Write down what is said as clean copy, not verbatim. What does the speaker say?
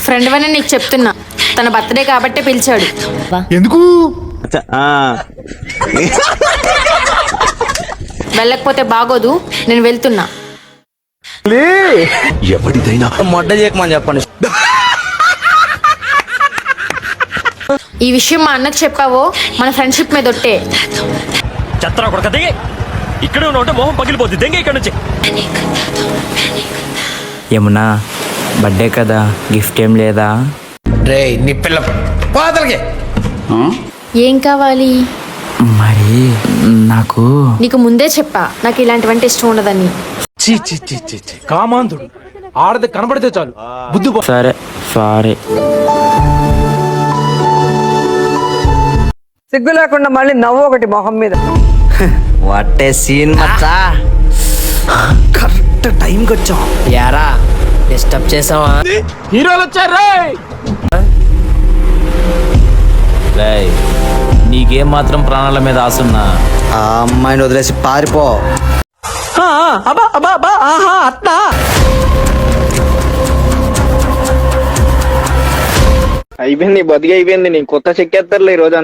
Friend వని నీకు చెప్తున్నా, తన బర్త్డే కాబట్టే పిలిచాడు. ఎందుకు? వెళ్ళకపోతే బాగోదు, నేను వెళ్తున్నా. ఎవరిదైనా మొడ్డ చేయకమని చెప్పండి. ఈ విషయం మా అన్నకు చెప్పావో మన ఫ్రెండ్షిప్ మీద ఒట్టే. చెత్తరా కొడక దిగే, ఇక్కడే ఉన్నావు మొహం పగిలిపోద్ది. దెంగ ఇక్కడ నుంచి. యమునా, బర్త్డే కదా, గిఫ్ట్ ఏం లేదా? రే నీ పిల్ల పాతలకి ఏం కావాలి? మరి నాకు నీకు ముందే చెప్పా నాకు ఇలాంటివంటే ఇష్టం ఉండదని. కామాంధుడు ఆడది కనబడితే చాలు బుద్ధి సరే సారీ. సిగ్గు లేకుండా మళ్ళీ నవ్వు ఒకటి మొహం మీద. వాటే సీన్ మచ్చా. కరెక్ట్ టైంకి వచ్చాం. యారా డిస్టర్బ్ చేసావా? హీరోలు వచ్చారు. రేయ్, నీకేం మాత్రం ప్రాణాల మీద ఆసున్నా? ఆ అమ్మాయిని వదిలేసి పారిపో. అయిపోయింది, బతికి అయిపోయింది. నీ కొత్త చెక్కేస్తారులే ఈ రోజు.